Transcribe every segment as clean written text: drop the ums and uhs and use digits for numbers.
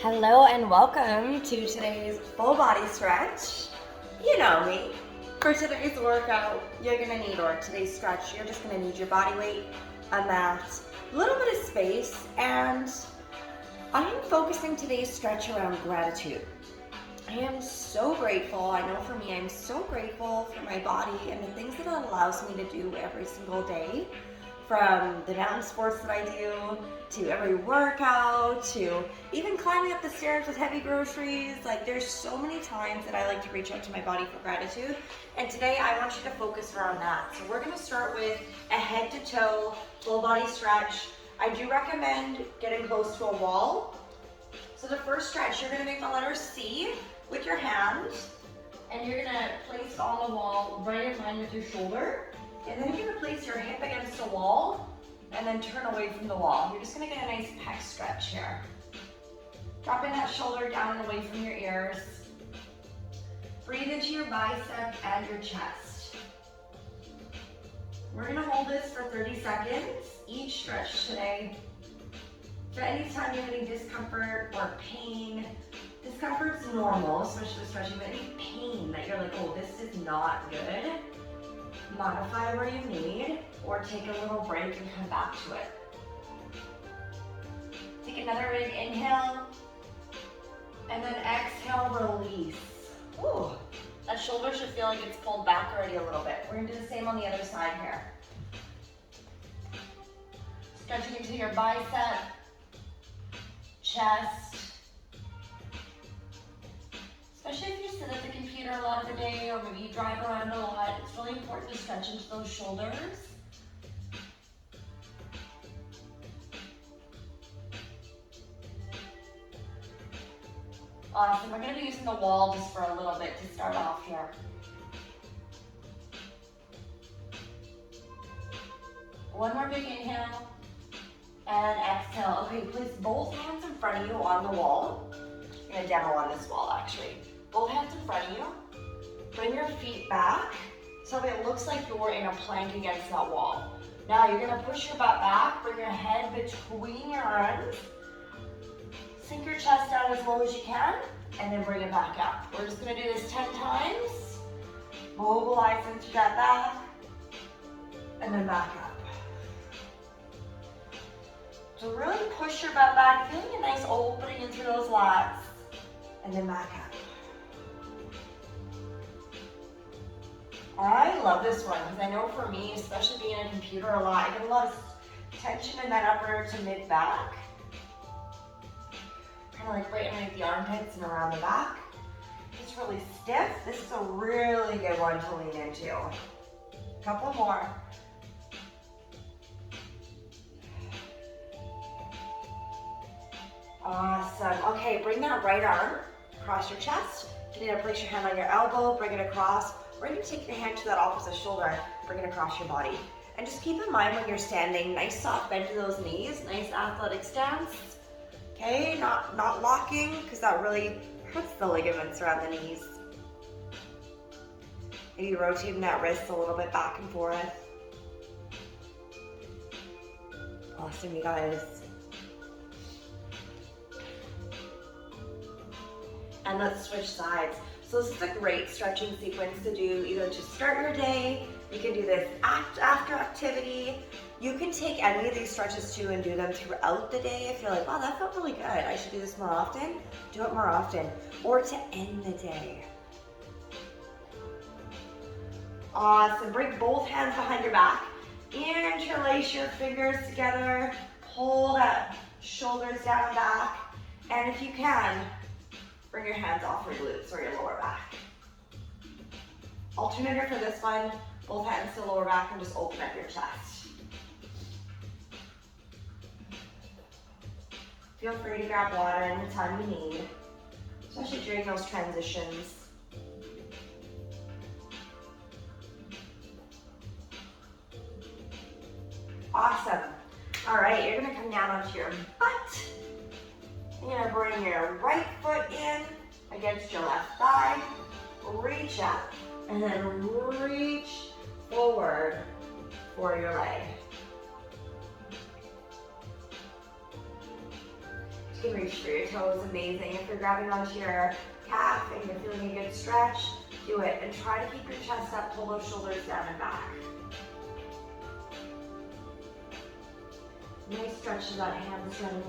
Hello and welcome to today's full body stretch. You know me. For today's workout, you're gonna need, or today's stretch, you're just gonna need your body weight, a mat, a little bit of space, and I am focusing today's stretch around gratitude. I am so grateful. I know for me, I'm so grateful for my body and the things that it allows me to do every single day. From the dance sports that I do, to every workout, to even climbing up the stairs with heavy groceries. Like, there's so many times that I like to reach out to my body for gratitude. And today I want you to focus around that. So we're gonna start with a head to toe, full body stretch. I do recommend getting close to a wall. So the first stretch, you're gonna make the letter C with your hand, and you're gonna place it on the wall right in line with your shoulder. And then you're gonna place your hip against the wall and then turn away from the wall. You're just gonna get a nice pec stretch here. Dropping that shoulder down and away from your ears. Breathe into your bicep and your chest. We're gonna hold this for 30 seconds, each stretch today. So anytime you're getting discomfort or pain, discomfort's normal, especially with stretching, but any pain that you're like, oh, this is not good, modify where you need, or take a little break and come back to it. Take another big inhale, and then exhale, release. Ooh, that shoulder should feel like it's pulled back already a little bit. We're gonna do the same on the other side here. Stretching into your bicep, chest. Especially if you sit at the computer a lot of the day, or maybe you drive around a lot, it's really important to stretch into those shoulders. Awesome, we're gonna be using the wall just for a little bit to start off here. One more big inhale, and exhale. Okay, place both hands in front of you on the wall. I'm gonna demo on this wall actually. Both hands in front of you. Bring your feet back so it looks like you're in a plank against that wall. Now you're gonna push your butt back, bring your head between your arms. Sink your chest down as low as you can, and then bring it back up. We're just gonna do this 10 times. Mobilize into that back, and then back up. So really push your butt back, feeling a nice opening into those lats, and then back up. I love this one because I know for me, especially being on a computer a lot, I get a lot of tension in that upper to mid back. Kind of like right underneath the armpits and around the back. It's really stiff. This is a really good one to lean into. A couple more. Awesome. Okay, bring that right arm across your chest. You're gonna place your hand on your elbow, bring it across. We're gonna take your hand to that opposite shoulder, bring it across your body. And just keep in mind when you're standing, nice soft bend to those knees, nice athletic stance. Okay, not locking, because that really hurts the ligaments around the knees. Maybe rotating that wrist a little bit back and forth. Awesome, you guys. And let's switch sides. So this is a great stretching sequence to do either to start your day. You can do this after activity. You can take any of these stretches too and do them throughout the day. If you're like, wow, that felt really good, I should do this more often, do it more often. Or to end the day. Awesome, bring both hands behind your back. Interlace your fingers together. Pull that shoulders down and back. And if you can, bring your hands off your glutes or your lower back. Alternator for this one, both hands to lower back and just open up your chest. Feel free to grab water anytime you need, especially during those transitions. Awesome. All right, you're gonna come down onto your butt. You're gonna bring your right foot in against your left thigh, reach up, and then reach forward for your leg. You can reach for your toes, amazing. If you're grabbing onto your calf and you're feeling a good stretch, do it. And try to keep your chest up, pull those shoulders down and back. Nice stretch to that hamstring.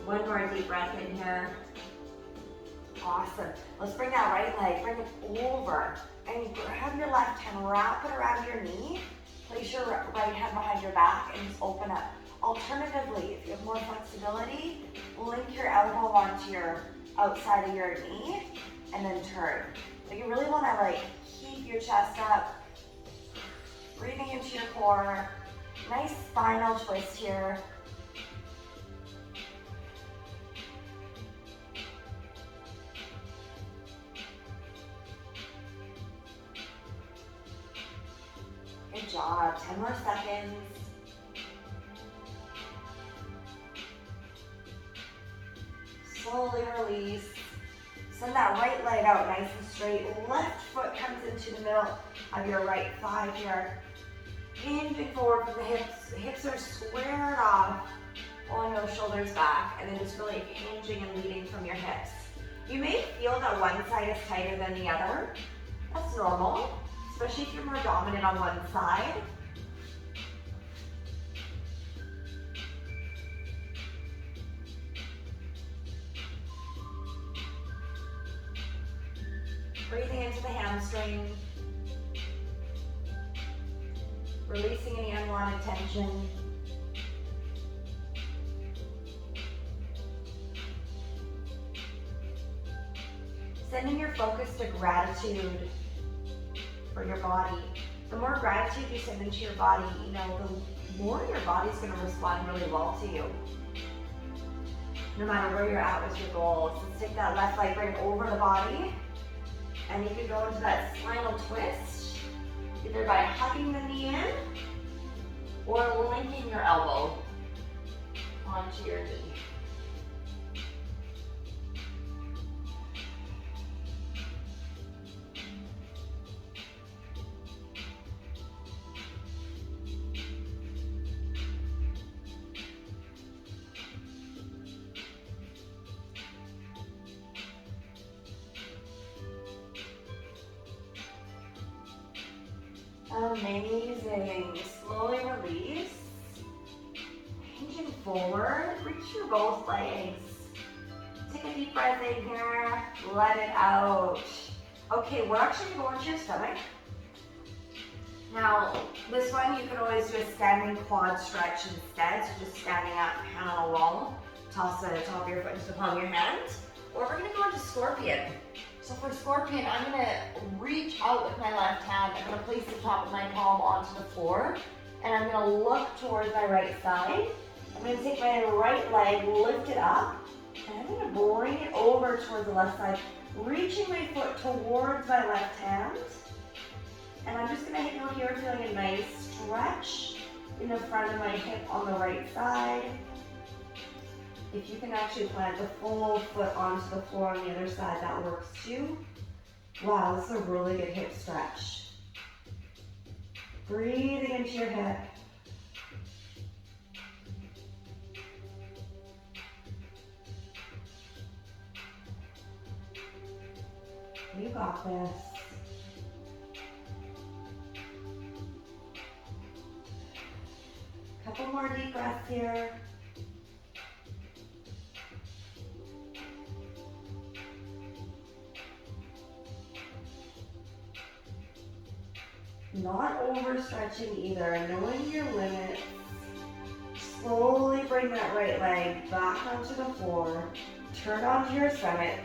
One more deep breath in here. Awesome. Let's bring that right leg, bring it over, and grab your left hand, wrap it around your knee, place your right hand behind your back, and just open up. Alternatively, if you have more flexibility, link your elbow onto your outside of your knee, and then turn. But you really want to keep your chest up, breathing into your core. Nice spinal twist here. Good job. 10 more seconds. Slowly release. Send that right leg out nice and straight. Left foot comes into the middle of your right thigh here. Hinging forward from the hips. The hips are squared off. Pulling those shoulders back. And then just really hinging and leading from your hips. You may feel that one side is tighter than the other. That's normal, especially if you're more dominant on one side. Breathing into the hamstring. Releasing any unwanted tension. Sending your focus to gratitude for your body. The more gratitude you send into your body, the more your body's going to respond really well to you. No matter where you're at with your goals. Let's take that left leg, bring it over the body. And you can go into that spinal twist, either by hugging the knee in or linking your elbow onto your knee. Amazing. Slowly release. Hinging forward. Reach through both legs. Take a deep breath in here. Let it out. Okay, we're actually going to your stomach. Now, this one you can always do a standing quad stretch instead. So just standing up, hand on a wall. Toss the top of your foot into the palm of your hand. Or we're going to go into scorpion. So for scorpion, I'm going to reach out with my left hand. I'm going to place the top of my palm onto the floor. And I'm going to look towards my right side. I'm going to take my right leg, lift it up. And I'm going to bring it over towards the left side. Reaching my foot towards my left hand. And I'm just going to hang out here feeling a nice stretch in the front of my hip on the right side. If you can actually plant the full foot onto the floor on the other side, that works too. Wow, this is a really good hip stretch. Breathing into your hip. You got this. Couple more deep breaths here. Not overstretching either, knowing your limits. Slowly bring that right leg back onto the floor. Turn onto your stomach.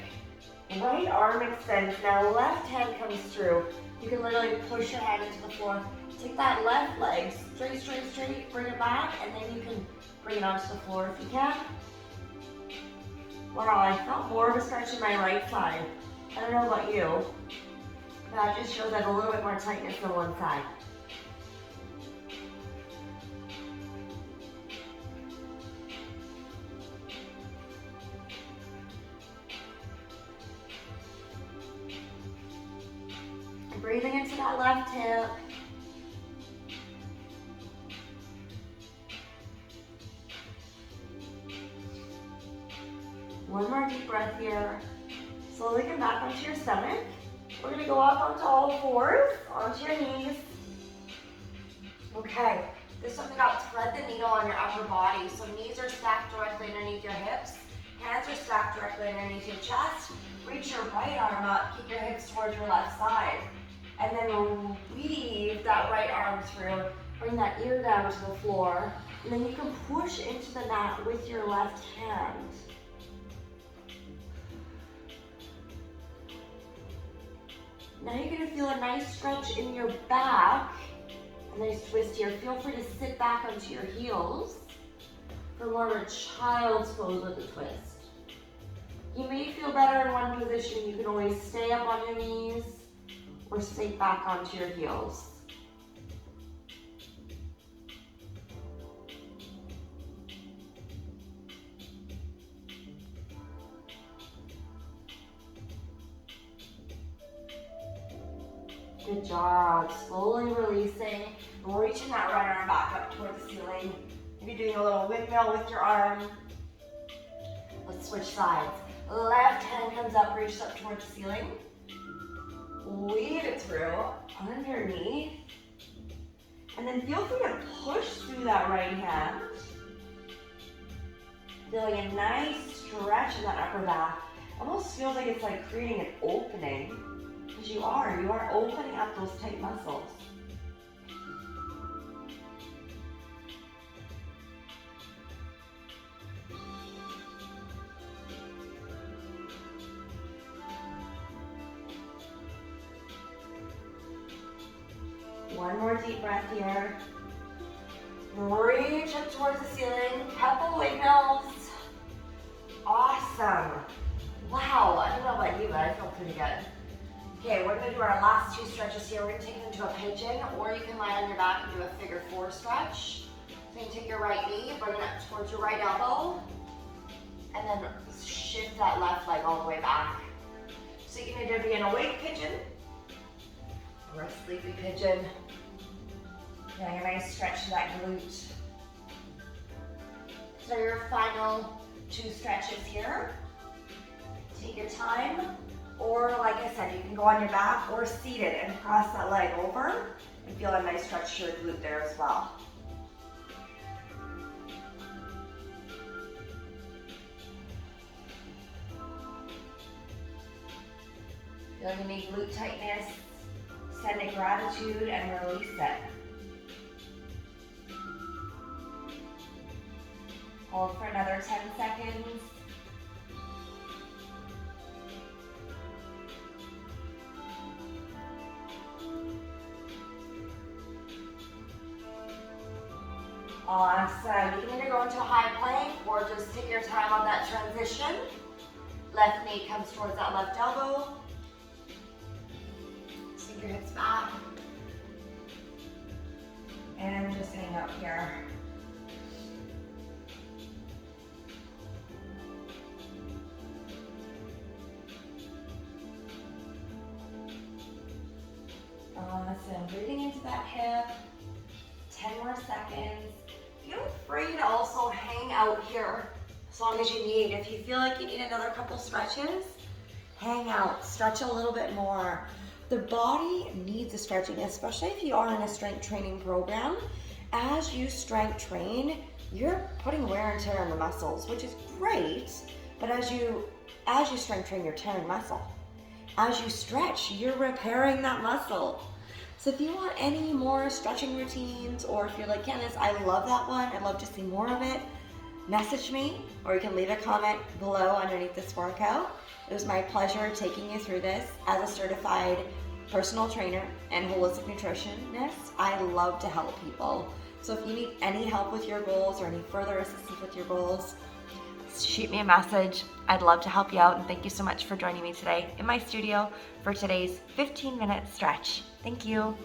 Right arm extends. Now left hand comes through. You can literally push your hand into the floor. Take that left leg straight, straight, straight. Bring it back, and then you can bring it onto the floor if you can. Wow, I felt more of a stretch in my right side. I don't know about you. That just shows I have a little bit more tightness on one side. Breathing into that left hip. One more deep breath here. Slowly come back onto your stomach. We're gonna go up onto all fours, onto your knees. Okay, this one we got thread the needle on your upper body. So knees are stacked directly underneath your hips. Hands are stacked directly underneath your chest. Reach your right arm up, keep your hips towards your left side. And then weave that right arm through. Bring that ear down to the floor. And then you can push into the mat with your left hand. Now you're gonna feel a nice stretch in your back. A nice twist here. Feel free to sit back onto your heels for more of a child's pose with a twist. You may feel better in one position. You can always stay up on your knees or sink back onto your heels. Good job. Slowly releasing. We're reaching that right arm back up toward the ceiling. Maybe doing a little windmill with your arm. Let's switch sides. Left hand comes up, reaches up towards the ceiling. Weave it through underneath. And then feel free to push through that right hand. Feeling a nice stretch in that upper back. Almost feels like it's like creating an opening. Because you are opening up those tight muscles. One more deep breath here. Reach up towards the ceiling. Couple windmills. Awesome. Wow, I don't know about you, but I feel pretty good. Okay, we're gonna do our last two stretches here. We're gonna take it into a pigeon, or you can lie on your back and do a figure four stretch. So you can take your right knee, bring it up towards your right elbow, and then shift that left leg all the way back. So you can either be an awake pigeon, or a sleepy pigeon. Getting a nice stretch to that glute. So your final two stretches here. Take your time. Or like I said, you can go on your back or seated and cross that leg over and feel a nice stretch to your glute there as well. Feeling any glute tightness, send it gratitude and release it. Hold for another 10 seconds. Awesome. You can either go into a high plank or just take your time on that transition. Left knee comes towards that left elbow. Sink your hips back. And just hang out here. Awesome. Breathing into that hip. 10 more seconds. Feel free to also hang out here as long as you need. If you feel like you need another couple stretches, hang out, stretch a little bit more. The body needs a stretching, especially if you are in a strength training program. As you strength train, you're putting wear and tear on the muscles, which is great, but as you strength train, you're tearing muscle. As you stretch, you're repairing that muscle. So if you want any more stretching routines, or if you're like, Candace, I love that one, I'd love to see more of it, message me, or you can leave a comment below underneath this workout. It was my pleasure taking you through this as a certified personal trainer and holistic nutritionist. I love to help people. So if you need any help with your goals or any further assistance with your goals, shoot me a message. I'd love to help you out, and thank you so much for joining me today in my studio for today's 15-minute stretch. Thank you.